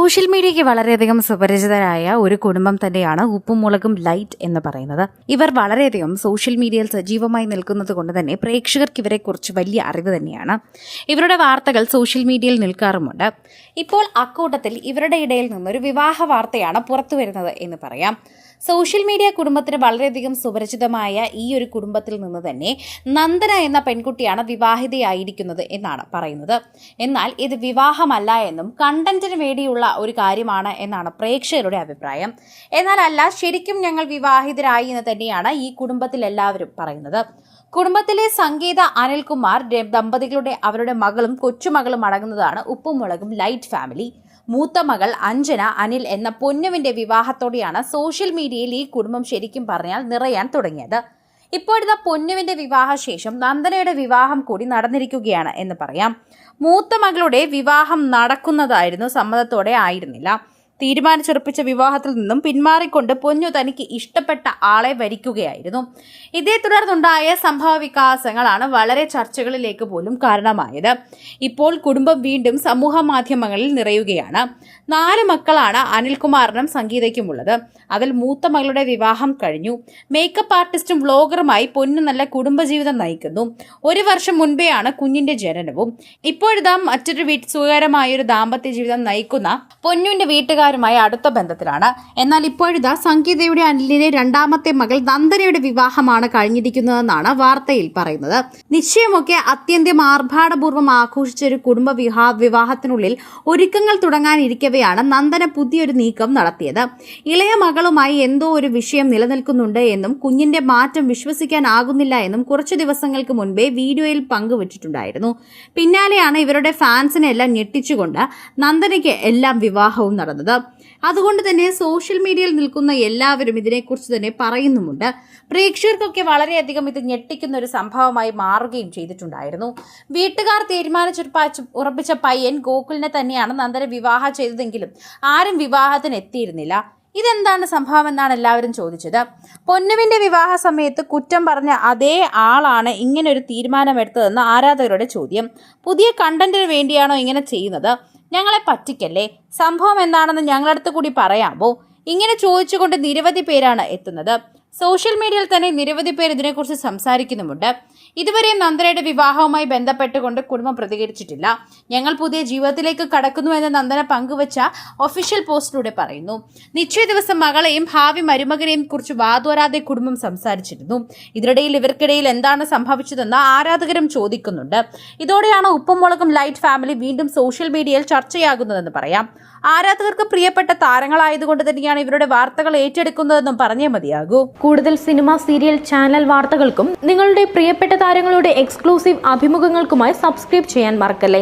Social മീഡിയയ്ക്ക് വളരെയധികം സുപരിചിതരായ ഒരു കുടുംബം തന്നെയാണ് ഉപ്പും മുളകും ലൈറ്റ് എന്ന് പറയുന്നത്. ഇവർ വളരെയധികം സോഷ്യൽ മീഡിയയിൽ സജീവമായി നിൽക്കുന്നത് കൊണ്ട് തന്നെ പ്രേക്ഷകർക്ക് ഇവരെക്കുറിച്ച് വലിയ അറിവ് തന്നെയാണ്. ഇവരുടെ വാർത്തകൾ സോഷ്യൽ മീഡിയയിൽ നിൽക്കാറുമുണ്ട്. ഇപ്പോൾ അക്കൂട്ടത്തിൽ ഇവരുടെ ഇടയിൽ നിന്നൊരു വിവാഹ വാർത്തയാണ് പുറത്തുവരുന്നത് എന്ന് പറയാം. സോഷ്യൽ മീഡിയ കുടുംബത്തിന് വളരെയധികം സുപരിചിതമായ ഈ ഒരു കുടുംബത്തിൽ നിന്ന് തന്നെ നന്ദന എന്ന പെൺകുട്ടിയാണ് വിവാഹിതയായിരിക്കുന്നത് എന്നാണ് പറയുന്നത്. എന്നാൽ ഇത് വിവാഹമല്ല എന്നും കണ്ടന്റിന് വേണ്ടിയുള്ള ഒരു കാര്യമാണ് എന്നാണ് പ്രേക്ഷകരുടെ അഭിപ്രായം. എന്നാൽ അല്ല, ശരിക്കും ഞങ്ങൾ വിവാഹിതരായി എന്ന് തന്നെയാണ് ഈ കുടുംബത്തിൽ എല്ലാവരും പറയുന്നത്. കുടുംബത്തിലെ സംഗീത അനിൽകുമാർ ദമ്പതികളുടെ അവരുടെ മകളും കൊച്ചുമകളും അടങ്ങുന്നതാണ് ഉപ്പും മുളകും ലൈറ്റ് ഫാമിലി. മൂത്ത മകൾ അഞ്ജന അനിൽ എന്ന പൊന്നുവിന്റെ വിവാഹത്തോടെയാണ് സോഷ്യൽ മീഡിയയിൽ ഈ കുടുംബം ശരിക്കും പറഞ്ഞാൽ നിറയാൻ തുടങ്ങിയത്. ഇപ്പോഴത്തെ പൊന്നുവിന്റെ വിവാഹശേഷം നന്ദനയുടെ വിവാഹം കൂടി നടന്നിരിക്കുകയാണ് എന്ന് പറയാം. മൂത്ത മകളുടെ വിവാഹം നടക്കുന്നതായിരുന്നു, സമ്മതത്തോടെ ആയിരുന്നില്ല. തീരുമാനിച്ചുറപ്പിച്ച വിവാഹത്തിൽ നിന്നും പിന്മാറിക്കൊണ്ട് പൊന്നു തനിക്ക് ഇഷ്ടപ്പെട്ട ആളെ വരിക്കുകയായിരുന്നു. ഇതേ തുടർന്നുണ്ടായ സംഭവ വികാസങ്ങളാണ് വളരെ ചർച്ചകളിലേക്ക് പോലും കാരണമായത്. ഇപ്പോൾ കുടുംബം വീണ്ടും സമൂഹ മാധ്യമങ്ങളിൽ നിറയുകയാണ്. 4 മക്കളാണ് അനിൽകുമാറിനും സംഗീതയ്ക്കുമുള്ളത്. അതിൽ മൂത്ത മകളുടെ വിവാഹം കഴിഞ്ഞു. മേക്കപ്പ് ആർട്ടിസ്റ്റും വ്ലോഗറുമായി പൊന്നു നല്ല കുടുംബജീവിതം നയിക്കുന്നു. 1 വർഷം മുൻപെയാണ് കുഞ്ഞിന്റെ ജനനവും. ഇപ്പോഴിതാ മറ്റൊരു സുഖകരമായൊരു ദാമ്പത്യ ജീവിതം നയിക്കുന്ന പൊന്നുവിന്റെ വീട്ടുകാർ അടുത്ത ബന്ധത്തിലാണ്. എന്നാൽ ഇപ്പോഴിതാ സംഗീതയുടെ അനിലിന്റെ 2ാമത്തെ മകൾ നന്ദനയുടെ വിവാഹമാണ് കഴിഞ്ഞിരിക്കുന്നതെന്നാണ് വാർത്തയിൽ പറയുന്നത്. നിശ്ചയമൊക്കെ അത്യന്തം ആർഭാടപൂർവ്വം ആഘോഷിച്ച ഒരു കുടുംബ വിവാഹത്തിനുള്ളിൽ ഒരുക്കങ്ങൾ തുടങ്ങാനിരിക്കവെയാണ് നന്ദന പുതിയൊരു നീക്കം നടത്തിയത്. ഇളയ മകളുമായി എന്തോ ഒരു വിഷയം നിലനിൽക്കുന്നുണ്ട് എന്നും കുഞ്ഞിന്റെ മാറ്റം വിശ്വസിക്കാനാകുന്നില്ല എന്നും കുറച്ചു ദിവസങ്ങൾക്ക് മുൻപേ വീഡിയോയിൽ പങ്കുവച്ചിട്ടുണ്ടായിരുന്നു. പിന്നാലെയാണ് ഇവരുടെ ഫാൻസിനെ എല്ലാം ഞെട്ടിച്ചുകൊണ്ട് നന്ദനയ്ക്ക് എല്ലാം വിവാഹവും നടന്നത്. അതുകൊണ്ട് തന്നെ സോഷ്യൽ മീഡിയയിൽ നിൽക്കുന്ന എല്ലാവരും ഇതിനെക്കുറിച്ച് തന്നെ പറയുന്നുമുണ്ട്. പ്രേക്ഷകർക്കൊക്കെ വളരെയധികം ഇത് ഞെട്ടിക്കുന്ന ഒരു സംഭവമായി മാറുകയും ചെയ്തിട്ടുണ്ടായിരുന്നു. വീട്ടുകാർ ഉറപ്പിച്ച പയ്യൻ ഗോകുലിനെ തന്നെയാണ് നന്ദന വിവാഹം ചെയ്തതെങ്കിലും ആരും വിവാഹത്തിന് എത്തിയിരുന്നില്ല. ഇതെന്താണ് സംഭവം എന്നാണ് എല്ലാവരും ചോദിച്ചത്. പൊന്നുവിന്റെ വിവാഹ സമയത്ത് കുറ്റം പറഞ്ഞ അതേ ആളാണ് ഇങ്ങനെ ഒരു തീരുമാനമെടുത്തതെന്ന് ആരാധകരുടെ ചോദ്യം. പുതിയ കണ്ടന്റിന് വേണ്ടിയാണോ ഇങ്ങനെ ചെയ്യുന്നത്? ഞങ്ങളെ പറ്റിക്കല്ലേ, സംഭവം എന്താണെന്ന് ഞങ്ങളടുത്ത് കൂടി പറയാമോ? ഇങ്ങനെ ചോദിച്ചുകൊണ്ട് നിരവധി പേരാണ് എത്തുന്നത്. സോഷ്യൽ മീഡിയയിൽ തന്നെ നിരവധി പേർ ഇതിനെക്കുറിച്ച് സംസാരിക്കുന്നുമുണ്ട്. ഇതുവരെയും നന്ദനയുടെ വിവാഹവുമായി ബന്ധപ്പെട്ടുകൊണ്ട് കുടുംബം പ്രതികരിച്ചിട്ടില്ല. ഞങ്ങൾ പുതിയ ജീവിതത്തിലേക്ക് കടക്കുന്നു എന്ന് നന്ദന പങ്കുവച്ച ഒഫീഷ്യൽ പോസ്റ്റിലൂടെ പറയുന്നു. നിശ്ചയ ദിവസം മകളെയും ഭാവി മരുമകനെയും കുറിച്ച് വാതോരാതെ കുടുംബം സംസാരിച്ചിരുന്നു. ഇതിനിടയിൽ ഇവർക്കിടയിൽ എന്താണ് സംഭവിച്ചതെന്ന് ആരാധകരും ചോദിക്കുന്നുണ്ട്. ഇതോടെയാണ് ഉപ്പും മുളകും ലൈറ്റ് ഫാമിലി വീണ്ടും സോഷ്യൽ മീഡിയയിൽ ചർച്ചയാകുന്നതെന്ന് പറയാം. ആരാധകർക്ക് പ്രിയപ്പെട്ട താരങ്ങളായതുകൊണ്ട് തന്നെയാണ് ഇവരുടെ വാർത്തകൾ ഏറ്റെടുക്കുന്നതെന്നും പറഞ്ഞേ മതിയാകൂ. കൂടുതൽ സിനിമ, സീരിയൽ, ചാനൽ വാർത്തകൾക്കും നിങ്ങളുടെ പ്രിയപ്പെട്ട താരങ്ങളുടെ എക്സ്ക്ലൂസീവ് അഭിമുഖങ്ങൾക്കുമായി സബ്സ്ക്രൈബ് ചെയ്യാൻ മറക്കല്ലേ.